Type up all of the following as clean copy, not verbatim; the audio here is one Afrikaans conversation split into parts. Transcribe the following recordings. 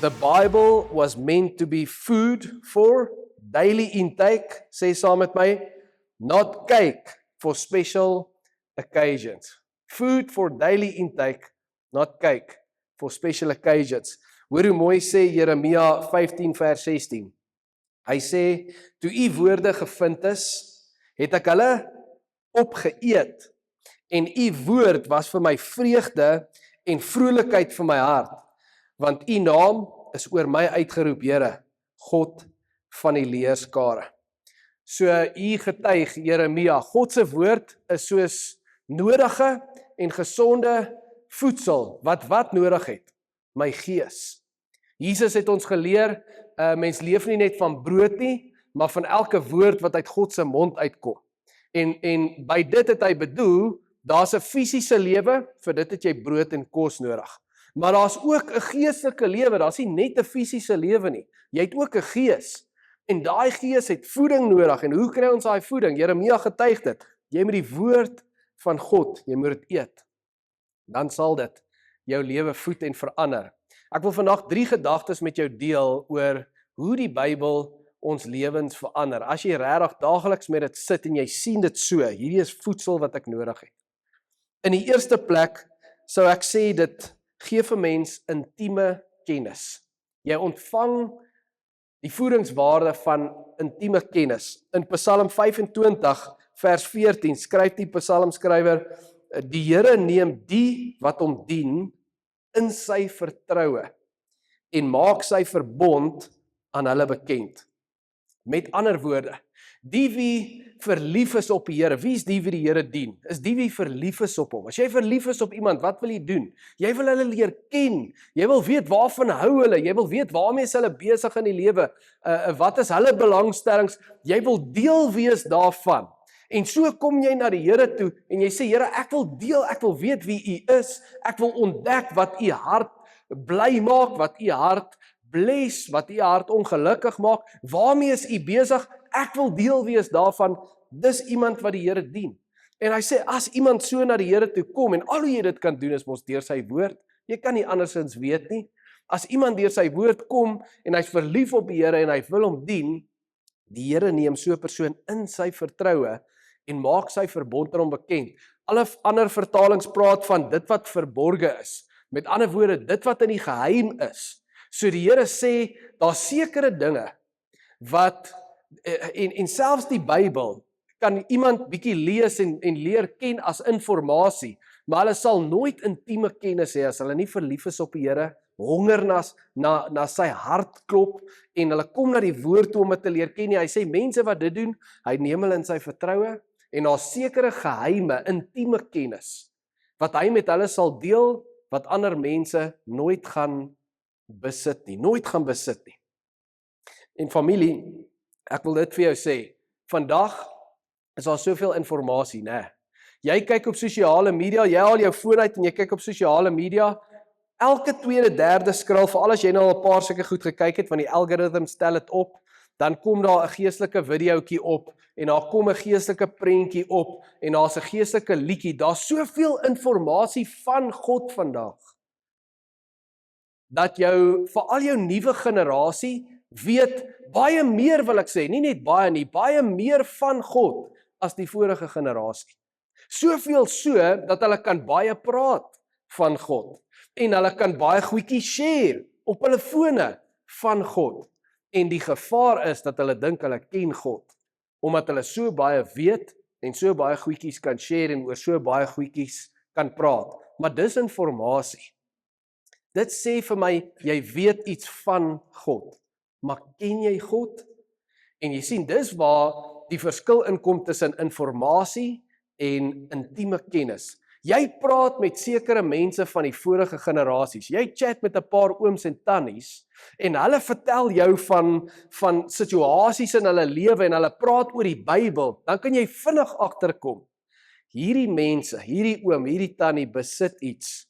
The Bible was meant to be food for daily intake, sê saam met my, not cake for special occasions. Food for daily intake, not cake for special occasions. Hoor hoe mooi sê Jeremia 15 vers 16. Hy sê, toe u woorde gevind is, het ek hulle opgeëet, en u woord was vir my vreugde en vrolikheid vir my hart, want u naam is oor my uitgeroep, Here, God van die leerskare. So u getuig, Jeremia, God se woord is soos nodige en gesonde voedsel, wat nodig het, my gees. Jesus het ons geleer, mens leef nie net van brood nie, maar van elke woord wat uit God se mond uitkom. En by dit het hy bedoel, daar's 'n fisiese lewe, vir dit het jy brood en kos nodig. Maar daar's ook 'n geestelike lewe, daar's nie net 'n fisiese lewe nie. Jy het ook 'n gees. En daai gees het voeding nodig. En hoe kry ons daai voeding? Jeremia getuig dit. Jy moet die woord van God, jy moet dit eet. Dan sal dit jou lewe voed en verander. Ek wil vandag 3 gedagtes met jou deel oor hoe die Bybel ons lewens verander. As jy regtig daagliks met dit sit en jy sien dit so, hierdie is voedsel wat ek nodig het. In die eerste plek sou ek sê dit gee vir mens intieme kennis. Jy ontvang die voedingswaarde van intieme kennis. In Psalm 25 vers 14 skryf die psalmskrywer, die Here neem die wat hom dien in sy vertroue en maak sy verbond aan hulle bekend. Met ander woorde, die wie verlief is op die Here, wie is die wie die Here dien? Is die wie verlief is op hom. As jy verlief is op iemand, wat wil jy doen? Jy wil hulle leer ken. Jy wil weet waarvan hou hulle. Jy wil weet waarmee is hulle besig in die lewe. Wat is hulle belangstellings? Jy wil deel wees daarvan. En so kom jy na die Here toe en jy sê, Here, ek wil deel, ek wil weet wie U is. Ek wil ontdek wat U hart bly maak, wat U hart bless, wat U hart ongelukkig maak. Waarmee is U besig? Ek wil deel wees daarvan. Dis iemand wat die Here dien. En hy sê, as iemand so na die Here toe kom, en al hoe jy dit kan doen is mos deur sy woord, jy kan nie andersins weet nie. As iemand deur sy woord kom, en hy's verlief op die Here, en hy wil hom dien, die Here neem so 'n persoon in sy vertroue, en maak sy verbond aan hom bekend. Alle ander vertalings praat van dit wat verborge is. Met ander woorde, dit wat in die geheim is. So die Here sê, daar's sekere dinge, wat, en selfs die Bybel, kan iemand bietjie lees en leer ken as informasie, maar hulle sal nooit intieme kennis hê as hulle nie verlief is op die Here, honger na sy hart klop, en hulle kom na die woord toe om dit te leer ken nie. Hy sê, mense wat dit doen, hy neem hulle in sy vertroue, en daar's sekere geheime, intieme kennis, wat hy met hulle sal deel, wat ander mense nooit gaan besit nie, En familie, ek wil dit vir jou sê, vandag is daar soveel informasie, né? Jy kyk op sosiale media, jy haal jou foon uit en jy kyk op sosiale media, elke tweede, derde skrol, veral as jy nou al 'n paar sulke goed gekyk het, want die algoritme stel dit op, dan kom daar 'n geestelike videoetjie op, en daar kom 'n geestelike prentjie op, en daar's 'n geestelike liedjie, daar's soveel informasie van God vandag, dat veral jou nuwe generasie, weet baie meer, wil ek sê, nie net baie nie, baie meer van God, as die vorige generasie. Soveel so, dat hulle kan baie praat van God, en hulle kan baie goedjies share, op hulle fone, van God. En die gevaar is, dat hulle dink hulle ken God, omdat hulle so baie weet, en so baie goedjies kan share, en oor so baie goedjies kan praat. Maar dis informasie. Dit sê vir my, jy weet iets van God, maar ken jy God? En jy sien, dis waar die verskil inkom tussen informasie en intieme kennis. Jy praat met sekere mense van die vorige generasies, jy chat met 'n paar ooms en tannies, en hulle vertel jou van situasies in hulle lewe, en hulle praat oor die Bybel, dan kan jy vinnig agterkom, hierdie mense, hierdie oom, hierdie tannie besit iets,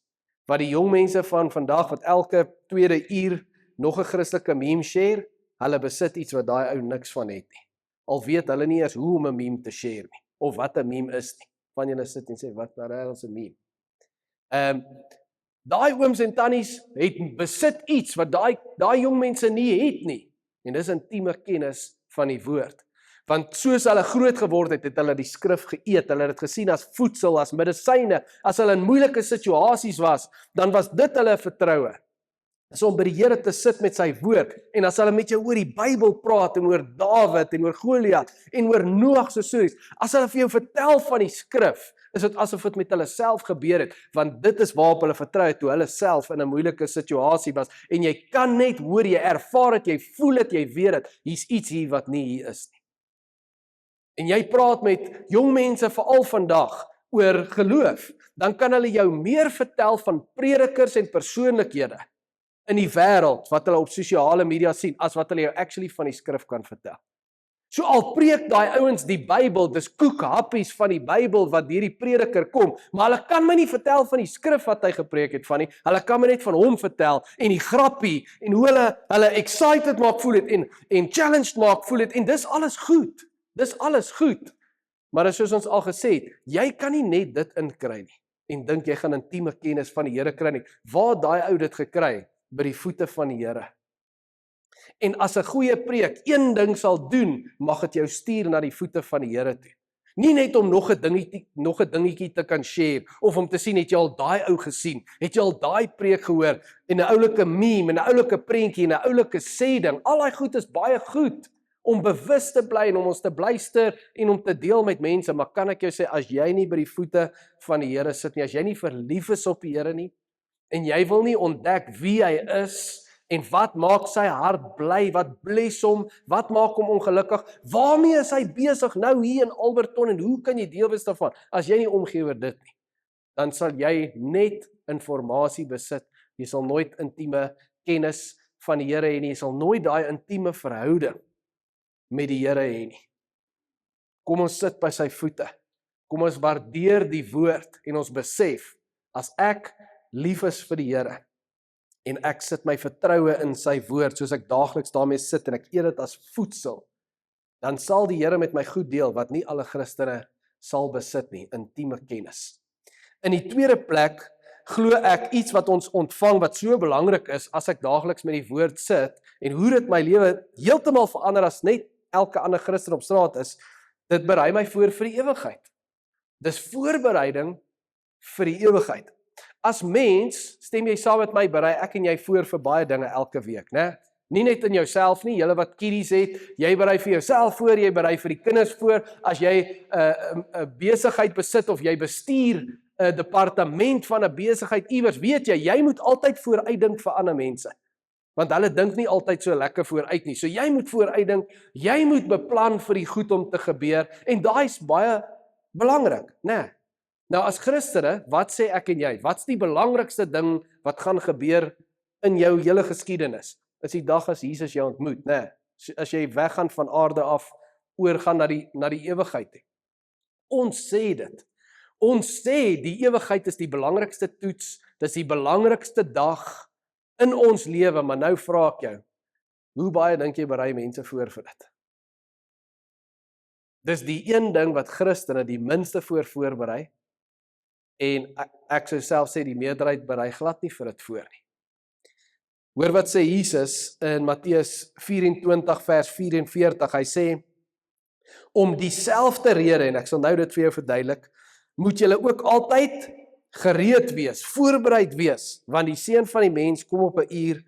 wat die jong mense van vandag, wat elke tweede uur nog 'n Christelike meme share, hulle besit iets wat daai ou niks van het nie. Al weet hulle nie eens hoe om 'n meme te share nie, of wat 'n meme is nie. Van julle sit en sê, wat nou is 'n meme? Daai ooms en tannies besit iets wat daai jong mense nie het nie. En dis intieme kennis van die woord. Want soos hulle groot geword het, het hulle die skrif geëet, hulle het dit gesien as voedsel, as medisyne, as hulle in moeilike situasies was, dan was dit hulle vertroue. Is om by die Here te sit met sy woord, en as hulle met jou oor die Bybel praat, en oor Dawid, en oor Goliat, en oor Noag se stories, as hulle vir jou vertel van die skrif, is dit asof dit met hulle self gebeur het, want dit is waarop hulle vertrou het, toe hulle self in 'n moeilike situasie was, en jy kan net hoor, jy ervaar het, jy voel het, jy weet het, hier's iets hier wat nie hier is nie. En jy praat met jong mense veral vandag oor geloof, dan kan hulle jou meer vertel van predikers en persoonlikhede in die wêreld wat hulle op sosiale media sien, as wat hulle jou actually van die skrif kan vertel. So al preek daai ouens die Bybel, dis koekhappies van die Bybel wat deur die prediker kom, maar hulle kan my nie vertel van die skrif wat hy gepreek het van nie, hulle kan my net van hom vertel, en die grappie, en hoe hulle excited maak voel het, en challenged maak voel het, en dis alles goed. Dis alles goed, maar soos ons al gesê het, jy kan nie net dit inkry nie, en dink jy gaan intieme kennis van die Here kry nie. Waar daai ou dit gekry? By die voete van die Here. En as 'n goeie preek een ding sal doen, mag dit jou stuur na die voete van die Here toe. Nie net om nog 'n dingetjie te kan share, of om te sien, het jy al daai ou gesien, het jy al daai preek gehoor, en 'n oulike meme, en 'n oulike prentjie, en 'n oulike sê ding, al daai goed is baie goed, om bewus te bly en om ons te blyster en om te deel met mense, maar kan ek jou sê, as jy nie by die voete van die Here sit nie, as jy nie verlief is op die Here nie, en jy wil nie ontdek wie hy is, en wat maak sy hart bly, wat bless hom, wat maak hom ongelukkig, waarmee is hy besig nou hier in Alberton, en hoe kan jy deel wees daarvan, as jy nie omgee oor dit nie, dan sal jy net informasie besit, jy sal nooit intieme kennis van die Here hê nie, jy sal nooit daai intieme verhouding met die Here hê nie. Kom ons sit by sy voete, kom ons waardeer die woord, en ons besef, as ek lief is vir die Here, en ek sit my vertroue in sy woord, soos ek daagliks daarmee sit, en ek eet dit as voedsel, dan sal die Here met my goed deel, wat nie alle Christene sal besit nie, intieme kennis. In die tweede plek, glo ek iets wat ons ontvang, wat so belangrik is, as ek daagliks met die woord sit, en hoe dit my lewe heeltemal verander, as net elke ander Christen op straat is, dit berei my voor vir die ewigheid. Dis voorbereiding vir die ewigheid. As mens, stem jy saam met my, berei ek en jy voor vir baie dinge elke week, né? Nie net in jouself nie, julle wat kiddies het, jy berei vir jouself voor, jy berei vir die kinders voor, as jy 'n besigheid besit, of jy bestuur 'n departement van 'n besigheid iewers, weet jy moet altyd vooruitdink vir ander mense. Want hulle dink nie altyd so lekker vooruit nie. So jy moet vooruitdink, jy moet beplan vir die goed om te gebeur, en daai is baie belangrik, né? Nou as Christene, wat sê ek en jy? Wat's die belangrikste ding wat gaan gebeur in jou hele geskiedenis? Is die dag as Jesus jou ontmoet, né? As jy weggaan van aarde af, oorgaan na die ewigheid. Ons sê dit. Ons sê die ewigheid is die belangrikste toets, dis die belangrikste dag in ons lewe, maar nou vra ek jou, hoe baie dink jy berei mense voor vir dit? Dis die een ding wat Christene die minste voorberei, en ek sou self sê die meerderheid berei glad nie vir dit voor nie. Hoor wat sê Jesus in Matteus 24 vers 44, hy sê, om dieselfde rede, en ek sal nou dit vir jou verduidelik, moet julle ook altyd gereed wees, voorbereid wees, want die seun van die mens kom op 'n uur,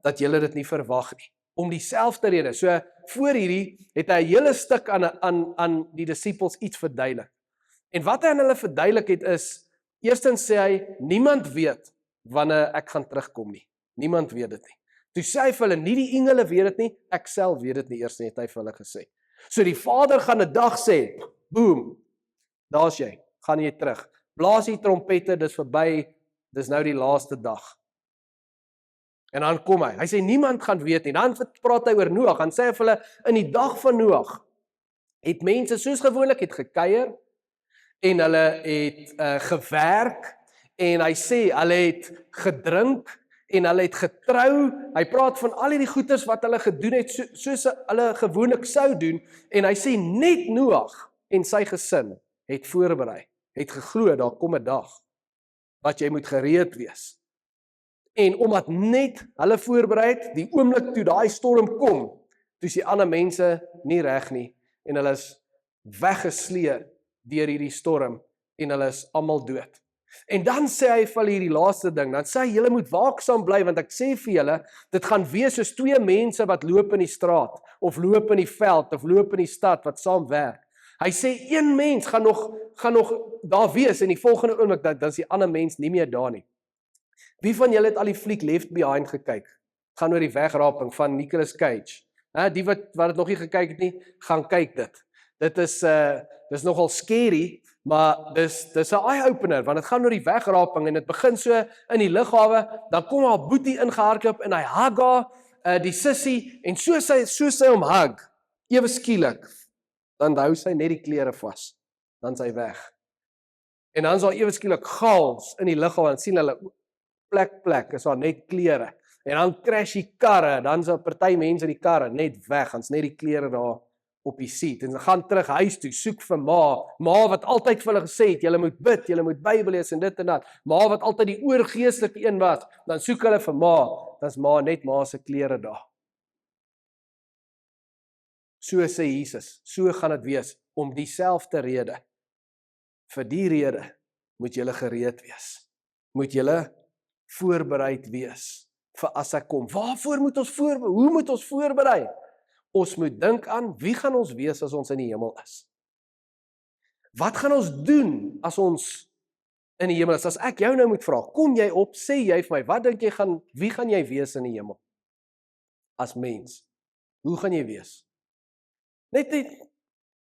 dat julle dit nie verwag nie. Om dieselfde rede, so voor hierdie, het hy 'n hele stuk aan die disippels iets verduidelik. En wat hy aan hulle verduidelik het is, eerstens sê hy, niemand weet wanneer ek gaan terugkom nie. Niemand weet dit nie. Toe sê hy vir hulle, nie die engele weet dit nie, ek self weet dit nie eers nie, het hy vir hulle gesê. So die Vader gaan 'n dag sê, boom, daar's jy, gaan jy terug. Blaas die trompette, dis verby, dis nou die laaste dag. En dan kom hy sê niemand gaan weet nie, dan praat hy oor Noag, dan sê hy vir hulle, in die dag van Noag, het mense soos gewoonlik het gekuier, en hulle het gewerk, en hy sê, hulle het gedrink, en hulle het getrou, hy praat van al die goeders wat hulle gedoen het, soos hulle gewoonlik sou doen, en hy sê, net Noag en sy gesin het voorberei, het geglo, daar kom 'n dag, wat jy moet gereed wees. En omdat net hulle voorberei het, die oomblik toe daai storm kom, toe is die ander mense nie reg nie, en hulle is weggesleer deur hierdie storm, en hulle is almal dood. En dan sê hy vir hierdie laaste ding, dan sê hy, julle moet waaksaam bly, want ek sê vir julle, dit gaan wees soos twee mense wat loop in die straat, of loop in die veld, of loop in die stad, wat saam werk. Hy sê, een mens gaan nog daar wees, en die volgende oomblik, dan is die ander mens nie meer daar nie. Wie van julle het al die fliek Left Behind gekyk? Gaan oor die wegraping van Nicolas Cage. Die wat het nog nie gekyk het nie, gaan kyk dit. Dit is nogal scary, maar dis 'n eye-opener, want dit gaan oor die wegraping, en dit begin so in die lughawe, dan kom haar boetie ingehardloop, en hy hug haar, die sussie, en so sy hom hug, ewe skielik, dan hou sy net die klere vas, dan is hy weg. En dan is daar ewe skielik chaos in die lughawe, en sien hulle, plek, is daar net klere, en dan crash die karre, dan is daar party mense in die karre, net weg, dan is net die klere daar op die seat, en hulle gaan terug huis toe, soek vir ma wat altyd vir hulle gesê het, julle moet bid, julle moet Bybel lees en dit en dat, ma wat altyd die oorgeestelike een was, dan soek hulle vir dan is net ma se klere daar. So sê Jesus, so gaan dit wees, om dieselfde rede, vir die rede, moet julle gereed wees, moet julle voorbereid wees, vir as ek kom. Waarvoor moet ons voorberei? Hoe moet ons voorberei? Ons moet dink aan, wie gaan ons wees as ons in die hemel is? Wat gaan ons doen as ons in die hemel is? As ek jou nou moet vra, kom jy op, sê jy vir my, wat dink jy wie gaan jy wees in die hemel? As mens. Hoe gaan jy wees? Net,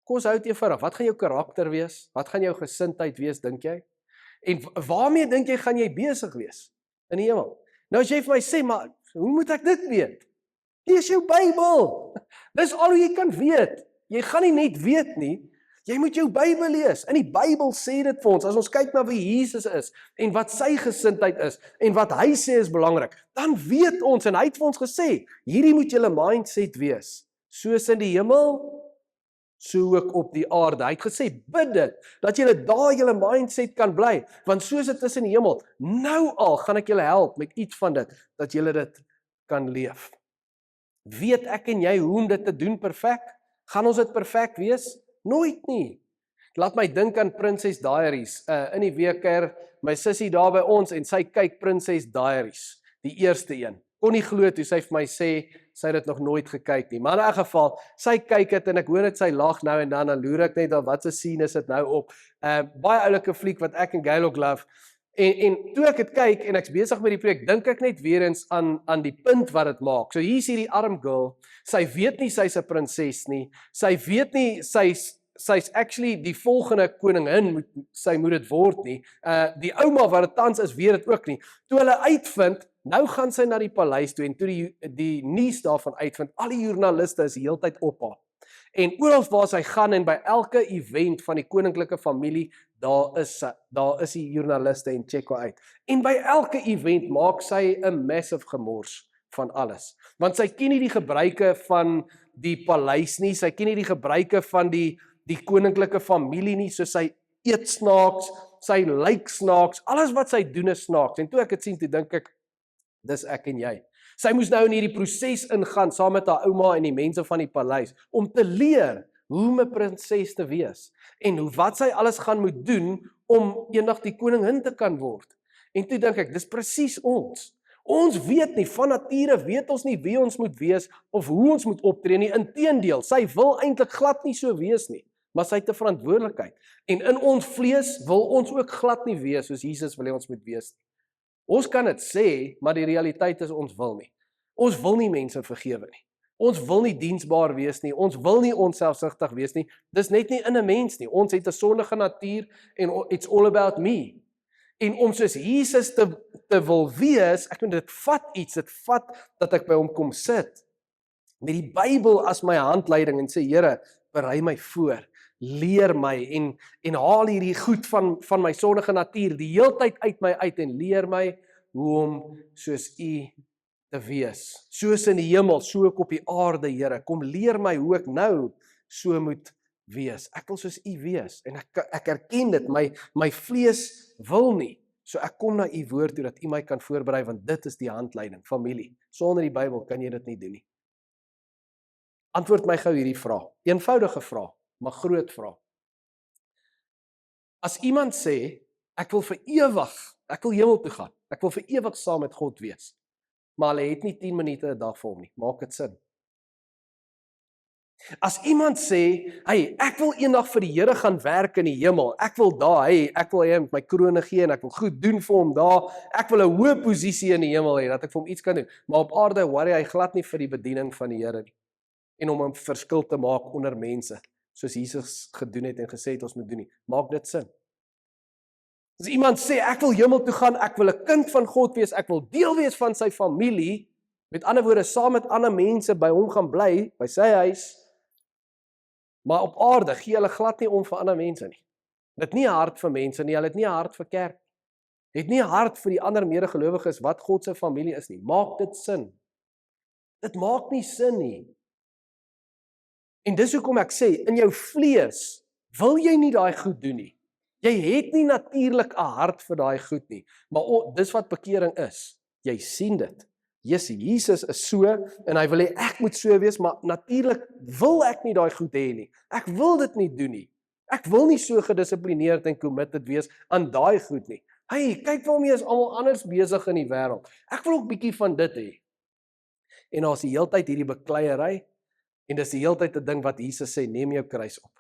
kom ons houd eenvoudig, wat gaan jou karakter wees? Wat gaan jou gesindheid wees, dink jy? En waarmee dink jy gaan jy besig wees in die hemel? Nou as jy vir my sê, maar hoe moet ek dit weet? Lees jou Bybel. Dis al hoe jy kan weet. Jy gaan nie net weet nie, jy moet jou Bybel lees. In die Bybel sê dit vir ons, as ons kyk na wie Jesus is, en wat sy gesindheid is, en wat hy sê is belangrik, dan weet ons, en hy het vir ons gesê, hierdie moet julle mindset wees, soos in die hemel, so ook op die aarde. Hy het gesê, bid dit, dat julle daar julle mindset kan bly, want soos dit is in die hemel, nou al gaan ek julle help met iets van dit, dat julle dit kan leef. Weet ek en jy hoe om dit te doen perfek? Gaan ons dit perfek wees? Nooit nie. Laat my dink aan Princess Diaries. In die weekkeer, my sussie daar by ons, en sy kyk Princess Diaries, die eerste een. Kon nie glo toe sy vir my sê, sy het dit nog nooit gekyk nie. Maar in 'n geval, sy kyk dit, en ek hoor dit sy lag nou en dan loer ek net al, wat se scene is dit nou op. Baie oulike fliek wat ek en Gail ook love. En toe ek dit kyk, en ek's besig met die preek, dink ek net weer eens aan die punt wat dit maak. So hier is hierdie arm girl, sy weet nie sy's 'n prinses nie, sy weet nie sy's actually die volgende koningin, sy moet dit word nie. Die ouma wat dit tans is, weet dit ook nie. Toe hulle uitvind, nou gaan sy na die paleis toe, en toe die nuus daarvan uitvind, al die joernaliste is die hele tyd op haar. En oral waar sy gaan, en by elke event van die koninklike familie, daar is die joernaliste, en check haar uit. En by elke event maak sy 'n massive gemors van alles. Want sy ken nie die gebruike van die paleis nie, sy ken nie die gebruike van die koninklike familie nie, so sy eet snaaks, sy lyk snaaks, alles wat sy doen is snaaks. En toe ek dit sien, toe dink ek, dis ek en jy. Sy moes nou in hierdie proses ingaan, saam met haar ouma en die mense van die paleis, om te leer hoe om 'n prinses te wees, en wat sy alles gaan moet doen, om eendag die koningin te kan word. En toe dink ek, dis presies ons. Ons weet nie, van nature weet ons nie wie ons moet wees, of hoe ons moet optree nie. Inteendeel, sy wil eintlik glad nie so wees nie, maar sy het 'n verantwoordelikheid. En in ons vlees wil ons ook glad nie wees, soos Jesus wil hê ons moet wees nie. Ons kan dit sê, maar die realiteit is ons wil nie. Ons wil nie mense vergewe nie. Ons wil nie diensbaar wees nie. Ons wil nie onselfsugtig wees nie. Dis net nie in 'n mens nie. Ons het 'n sondige natuur, en it's all about me. En om soos Jesus te wil wees, ek dit vat iets, dit vat dat ek by hom kom sit, met die Bybel as my handleiding, en sê, Here, berei my voor, leer my, en haal hierdie goed van my sondige natuur, die heeltyd uit my uit, en leer my hoe om soos U te wees. Soos in die hemel, so ook op die aarde, Here. Kom leer my hoe ek nou so moet wees. Ek wil soos U wees, en ek erken dit, my vlees wil nie. So ek kom na u woord toe dat u my kan voorberei, want dit is die handleiding, familie. Sonder die Bybel kan jy dit nie doen nie. Antwoord my gou hierdie vraag. Eenvoudige vraag, maar groot vraag. As iemand sê, ek wil vir ewig, ek wil hemel toe gaan, ek wil vir ewig saam met God wees, maar hulle het nie 10 minute 'n dag vir hom nie, maak dit sin? As iemand sê, hey, ek wil eendag vir die Here gaan werk in die hemel, ek wil daar, hey, ek wil hom my krone gee en ek wil goed doen vir hom daar, ek wil 'n hoë posisie in die hemel hê, dat ek vir hom iets kan doen, maar op aarde worry hy glad nie vir die bediening van die Here nie, en om 'n verskil te maak onder mense, soos Jesus gedoen het en gesê het ons moet doen nie, maak dit sin? As iemand sê, ek wil hemel toe gaan, ek wil 'n kind van God wees, ek wil deel wees van sy familie, met ander woorde, saam met ander mense by hom gaan bly, by sy huis, maar op aarde gee hulle glad nie om vir ander mense nie. Hulle het nie 'n hart vir mense nie, hulle het nie 'n hart vir kerk. Het nie 'n hart vir die ander medegelowiges wat God se familie is nie. Maak dit sin? Dit maak nie sin nie. En dis hoekom ek sê, in jou vlees wil jy nie daai goed doen nie. Jy het nie natuurlik 'n hart vir daai goed nie, maar dis wat bekering is. Jy sien dit. Jesus is so, en hy wil hê ek moet so wees, maar natuurlik wil ek nie daai goed hê nie. Ek wil dit nie doen nie. Ek wil nie so gedissiplineerd en committed wees aan daai goed nie. Hey, kyk waarmee is almal anders besig in die wêreld. Ek wil ook bietjie van dit hê. En daar's die heeltyd hierdie bekleierery, en dis die heeltyd 'n ding wat Jesus sê, neem jou kruis op.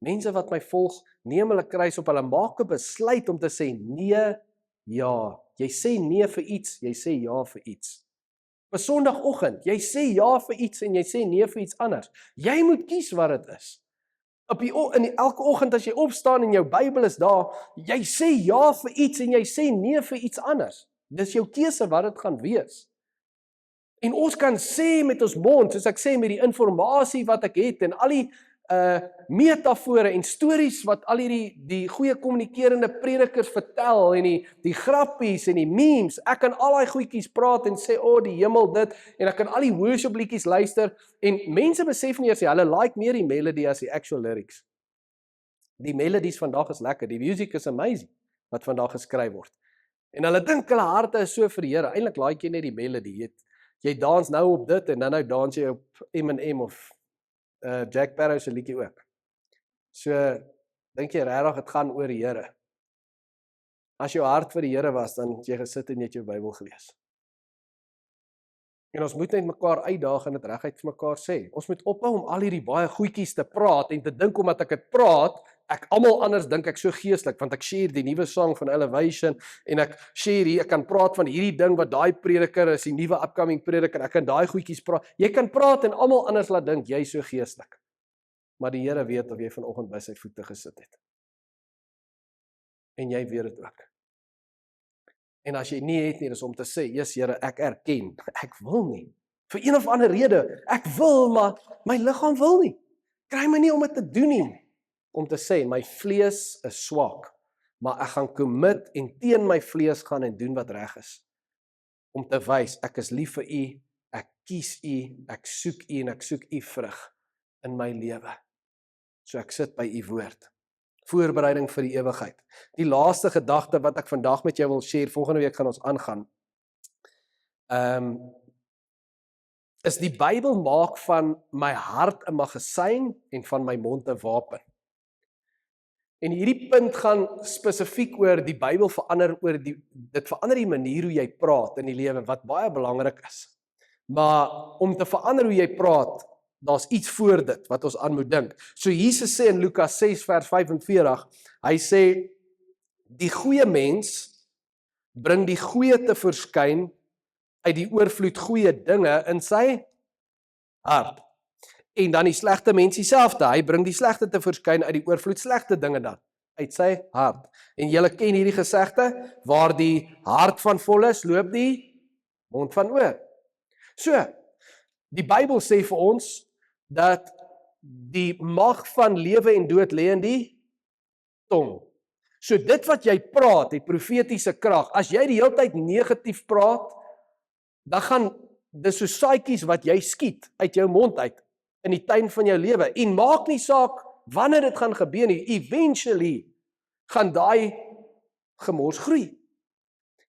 Mense wat my volg, neem hulle kruis op, hulle maak 'n besluit om te sê nee, ja. Jy sê nee vir iets, jy sê ja vir iets. Op 'n Sondagoggend, jy sê ja vir iets en jy sê nee vir iets anders. Jy moet kies wat dit is. Elke oggend as jy opstaan en jou Bybel is daar, jy sê ja vir iets en jy sê nee vir iets anders. Dis jou keuse wat dit gaan wees. En ons kan sê met ons mond, soos ek sê, met die inligting wat ek het en al die metafore en stories wat al die goeie kommunikerende predikers vertel en die grappies en die memes, ek kan al daai goedjies praat en sê, die hemel dit, en ek kan al die worship liedjies luister, en mense besef nie eers, hulle like meer die melody as die actual lyrics. Die melodies vandag is lekker, die music is amazing, wat vandag geskryf word. En hulle dink hulle harte is so vir die Here, eintlik like jy net die melody, jy dans nou op dit, en dan nou dans jy op M&M of Jack Sparrow se liedjie ook. So, dink jy regtig dit gaan oor die Here? As jou hart vir die Here was, dan het jy gesit en jy het jou Bybel gelees. En ons moet net mekaar uitdaag en dit reguit vir mekaar sê. Ons moet ophou om al hierdie baie goedjies te praat en te dink omdat ek dit praat, ek almal anders dink ek so geestelik, want ek share die nuwe song van Elevation en ek share ek kan praat van hierdie ding wat daai prediker is, die nuwe upcoming prediker, ek kan daai goedjies praat. Jy kan praat en almal anders laat dink jy so geestelik. Maar die Here weet of jy vanoggend by sy voete gesit het. En jy weet dit ook. En as jy nie het nie, dis om te sê, "Jesus Here, ek erken, ek wil nie. Vir een of ander rede, ek wil, maar my liggaam wil nie. Kry my nie om dit te doen nie." Om te sê, my vlees is swak, maar ek gaan commit en teen my vlees gaan en doen wat reg is. Om te wys, ek is lief vir U, ek kies U, ek soek U en ek soek U vrug in my lewe. So ek sit by U woord. Voorbereiding vir die ewigheid. Die laaste gedagte wat ek vandag met jou wil share, volgende week gaan ons aangaan, is die Bybel maak van my hart 'n magasyn en van my mond 'n wapen. En hierdie punt gaan spesifiek oor die Bybel verander, dit verander die manier hoe jy praat in die lewe, wat baie belangrik is. Maar om te verander hoe jy praat, daar's iets voor dit wat ons aan moet dink. So Jesus sê in Lukas 6 vers 45, hy sê, die goeie mens bring die goeie te verskyn uit die oorvloed goeie dinge in sy hart. En dan die slegte mens dieselfde, hy bring die slegte te verskyn uit die oorvloed slegte dinge dan, uit sy hart. En julle ken hierdie gesegde, waar die hart van vol is, loop die mond van oor. So, die Bybel sê vir ons, dat die mag van lewe en dood lê in die tong. So dit wat jy praat, die profetiese krag, as jy die hele tyd negatief praat, dan gaan dis so saadjies wat jy skiet uit jou mond uit, in die tuin van jou lewe, en maak nie saak wanneer dit gaan gebeur nie, eventually gaan daai gemors groei.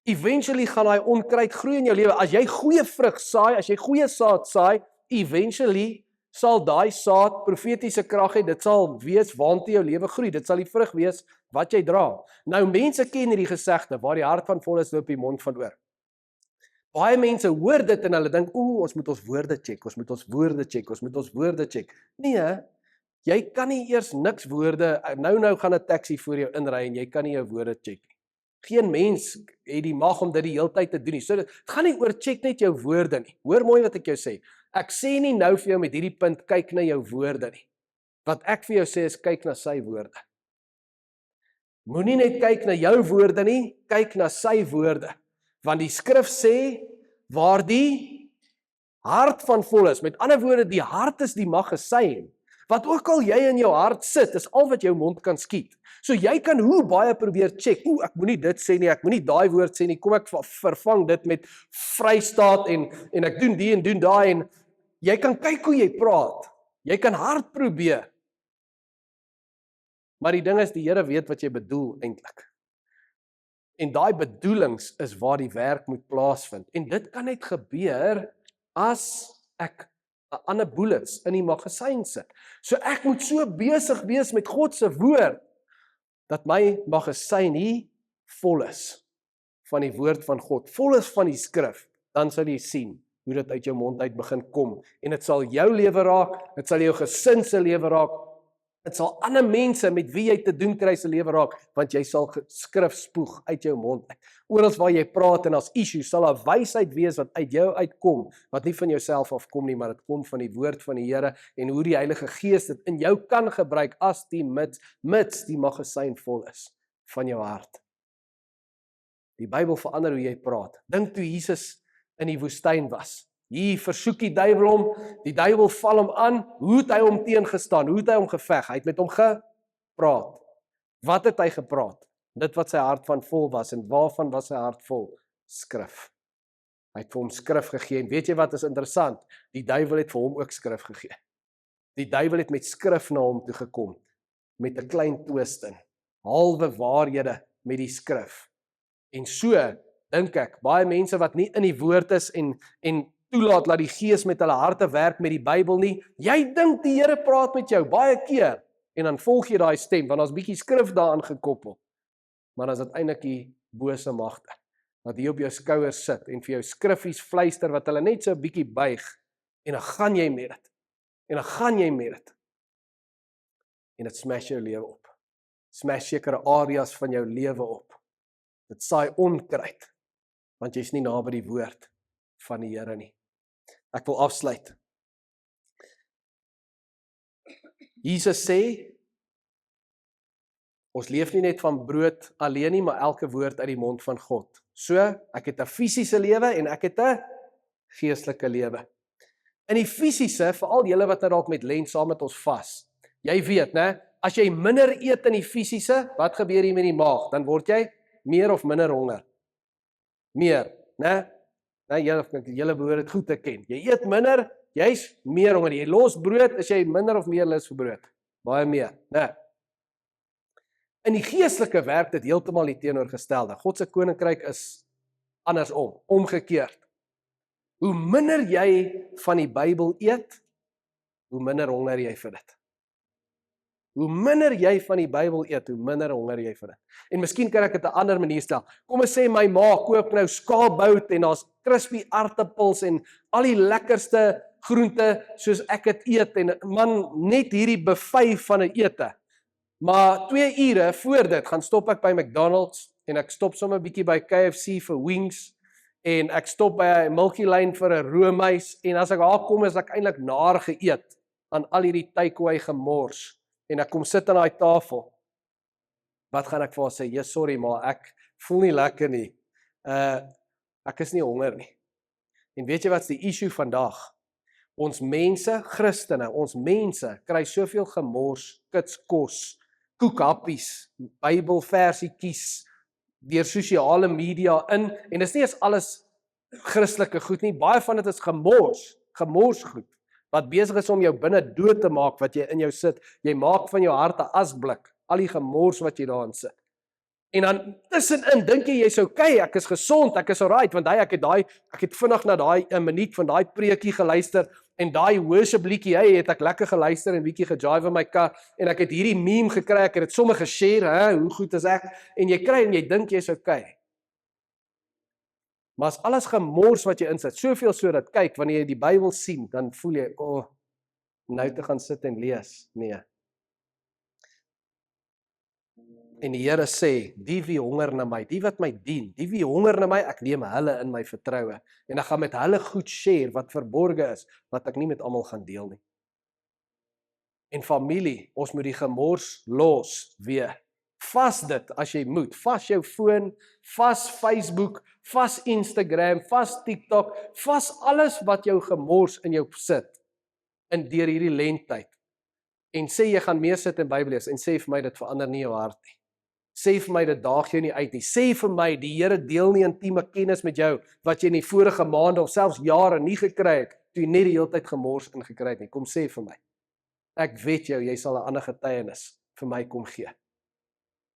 Eventually gaan daai onkruid groei in jou lewe. As jy goeie vrug saai, as jy goeie saad saai, eventually sal daai saad profetiese krag hê, dit sal wees waantoe jou lewe groei, dit sal die vrug wees wat jy dra. Nou mense ken hierdie gesegde, waar die hart van vol is, loop die mond van oor. Baie mense hoor dit en hulle dink, ons moet ons woorde check, ons moet ons woorde check, ons moet ons woorde check. Nee, jy kan nie eers niks woorde, nou gaan 'n taxi voor jou inry en jy kan nie jou woorde check nie. Geen mens het die mag om dit die hele tyd te doen nie. So dit gaan nie oor check net jou woorde nie. Hoor mooi wat ek jou sê. Ek sê nie nou vir jou met hierdie punt kyk na jou woorde nie. Wat ek vir jou sê is kyk na sy woorde. Moenie net kyk na jou woorde nie, kyk na sy woorde. Want die skrif sê waar die hart van vol is. Met ander woorde, die hart is die magazyn. Wat ook al jy in jou hart sit, is al wat jou mond kan skiet. So jy kan hoe baie probeer check. Ek moenie dit sê nie, ek moenie daai woord sê nie. Kom ek vervang dit met vrystaat en ek doen die en doen daai en jy kan kyk hoe jy praat. Jy kan hard probeer. Maar die ding is, die Here weet wat jy bedoel eintlik. En daai bedoelings is waar die werk moet plaasvind. En dit kan net gebeur as ek 'n ander bullets in die magasyn sit. So ek moet so besig wees met God se woord, dat my magasyn hier vol is van die woord van God, vol is van die skrif, dan sal jy sien hoe dit uit jou mond uit begin kom. En dit sal jou lewe raak, dit sal jou gesin se lewe raak, dit sal ander mense met wie jy te doen kry se lewe raak, want jy sal skrif spoeg uit jou mond uit. Oral waar jy praat en as issue sal 'n wysheid wees wat uit jou uitkom, wat nie van jouself afkom nie, maar dit kom van die woord van die Here en hoe die Heilige Gees dit in jou kan gebruik as die mits die magasyn vol is van jou hart. Die Bybel verander hoe jy praat. Dink toe Jesus in die woestyn was. Hier versoek die duiwel hom, die duiwel val hom aan, hoe het hy hom teengestaan, hoe het hy hom geveg, hy het met hom gepraat. Wat het hy gepraat? Dit wat sy hart van vol was, en waarvan was sy hart vol? Skrif. Hy het vir hom skrif gegee, en weet jy wat is interessant? Die duiwel het vir hom ook skrif gegee. Die duiwel het met skrif na hom toe gekom, met 'n klein twist in, halwe waarhede met die skrif. En so, dink ek, baie mense wat nie in die woord is en toelaat dat die Gees met hulle harte werk met die Bybel nie. Jy dink die Here praat met jou baie keer en dan volg jy daai stem want daar's bietjie skrif daaraan gekoppel. Maar dan is dit eintlik die bose magte wat hier op jou skouers sit en vir jou skriffies fluister wat hulle net so 'n bietjie buig en dan gaan jy met dit. En dan gaan jy met dit. En dit smash jou lewe op. Smash sekere areas van jou lewe op. Dit saai onkruid want jy's nie naby die woord van die Here nie. Ek wil afsluit. Jesus sê, ons leef nie net van brood alleen nie, maar elke woord uit die mond van God. So, ek het 'n fisiese lewe en ek het 'n geestelike lewe. In die fisiese, veral julle wat nou dalk met Lent saam met ons vas. Jy weet, né, as jy minder eet in die fisiese, wat gebeur hier met die maag? Dan word jy meer of minder honger. Meer, né? Julle behoort dit goed te ken. Jy eet minder, jy's meer honger. Jy los brood, is jy minder of meer lus vir brood? Baie meer, né? In die geestelike werk dit heeltemal die teenoorgestelde. God se koninkryk is andersom, omgekeerd. Hoe minder jy van die Bybel eet, hoe minder honger jy vir dit. Hoe minder jy van die Bybel eet, hoe minder honger jy vir dit. En miskien kan ek dit 'n ander manier stel. Kom ons sê my ma koop nou skaapbout en daar's crispy aartappels en al die lekkerste groente soos ek dit eet en man, net hierdie buffet van 'n ete. Maar 2 ure voor dit gaan stop ek by McDonald's en ek stop sommer 'n bietjie by KFC vir wings en ek stop by 'n Milky Lane vir 'n roomys en as ek daar kom is ek eintlik naar geëet aan al hierdie takeaway gemors. En ek kom sit aan daai tafel. Wat gaan ek vir haar sê? Ja, sorry, maar ek voel nie lekker nie. Ek is nie honger nie. En weet jy wat's die issue vandag? Ons mense, Christene, ons mense kry soveel gemors, kitskos, koekhappies, Bybelversietjies deur sosiale media in en dis nie eens alles Christelike goed nie. Baie van dit is gemors goed. Wat besig is om jou binne dood te maak wat jy in jou sit. Jy maak van jou hart 'n asblik, al die gemors wat jy daarin sit. En dan tussenin dink jy jy's okay, ek is gesond, ek is alright, want ek het vinnig na daai 'n minuut van daai preekie geluister en daai worship liedjie, het ek lekker geluister en bietjie gejive in my kar en ek het hierdie meme gekry, ek het dit sommer geshare, hoe goed is ek? En jy kry en jy dink jy's okay. Maar as alles gemors wat jy insit, soveel so dat kyk, wanneer jy die Bybel sien, dan voel jy, nou te gaan sit en lees. Nee. En die Here sê, die wie honger na my, die wat my dien, die wie honger na my, ek neem hulle in my vertroue. En ek gaan met hulle goed share wat verborge is, wat ek nie met almal gaan deel nie. En familie, ons moet die gemors los weer. Vas dit as jy moet. Vas jou foon, vas Facebook, vas Instagram, vas TikTok, vas alles wat jou gemors in jou sit in deur hierdie lentyd. En sê jy gaan meer sit en Bybel lees en sê vir my dit verander nie jou hart nie. Sê vir my dit daag jou nie uit nie. Sê vir my die Here deel nie intieme kennis met jou wat jy in die vorige maande of selfs jare nie gekry het toe jy net die hele tyd gemors ingekry het nie. Kom sê vir my. Ek weet jy sal 'n ander getuienis vir my kom gee.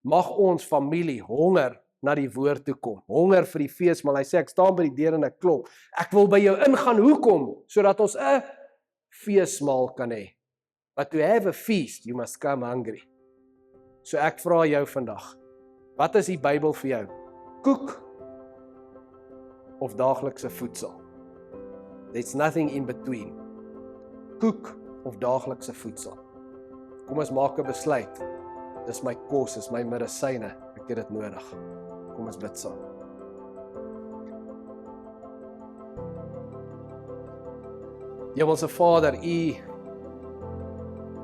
Mag ons familie honger na die woord toe kom. Honger vir die feesmaal. Hy sê ek staan by die deur en ek klop. Ek wil by jou ingaan. Hoekom? Sodat ons 'n feesmaal kan hê. But to have a feast, you must come hungry. So ek vra jou vandag, wat is die Bybel vir jou? Koek of daaglikse voedsel? There's nothing in between. Koek of daaglikse voedsel? Kom ons maak 'n besluit. Dis my kos, dis my medisyne. Ek het dit nodig. Kom ons bid saam. Hemelse Vader, U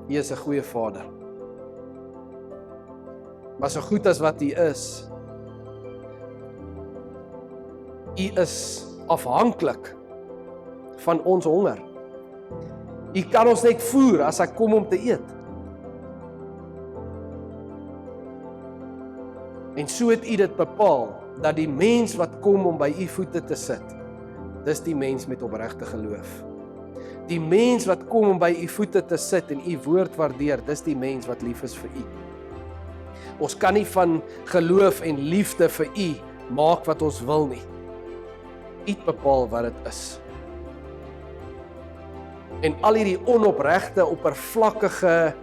is 'n goeie Vader. Maar so goed as wat U is afhanklik van ons honger. U kan ons net voer as ek kom om te eet. En so het U dit bepaal, dat die mens wat kom om by U voete te sit, dis die mens met opregte geloof. Die mens wat kom om by U voete te sit en U woord waardeer, dis die mens wat lief is vir U. Ons kan nie van geloof en liefde vir U maak wat ons wil nie. U bepaal wat dit is. En al hierdie onopregte, oppervlakkige,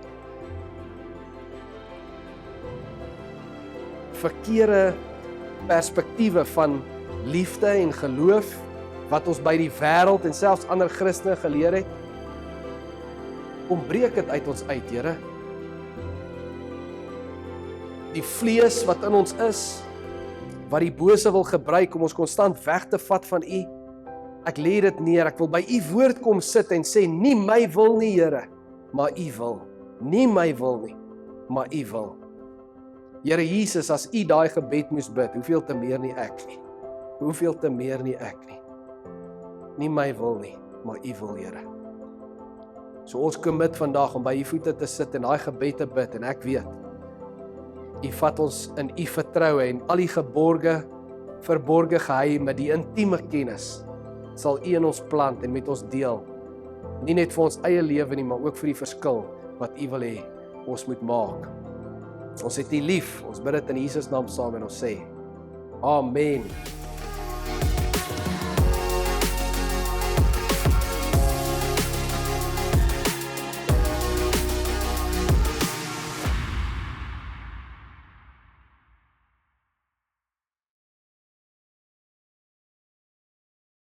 verkeerde perspektiewe van liefde en geloof, wat ons by die wêreld en selfs ander Christene geleer het, kom breek dit uit ons uit, Here. Die vlees wat in ons is, wat die bose wil gebruik om ons konstant weg te vat van U, ek lê dit neer, ek wil by U woord kom sit en sê, nie my wil nie, Here, maar U wil. Nie my wil nie, maar U wil. Here Jesus, as U daai gebed moes bid, hoeveel te meer nie ek nie. Hoeveel te meer nie ek nie. Nie my wil nie, maar U wil, Here. So ons commit vandag om by U voete te sit en daai gebed te bid, en ek weet, U vat ons in U vertroue en al die verborge geheime, die intieme kennis, sal U in ons plant en met ons deel. Nie net vir ons eie lewe nie, maar ook vir die verskil wat U wil hê ons moet maak. Ons het U lief, ons bid dit in Jesus naam saam en ons sê, Amen.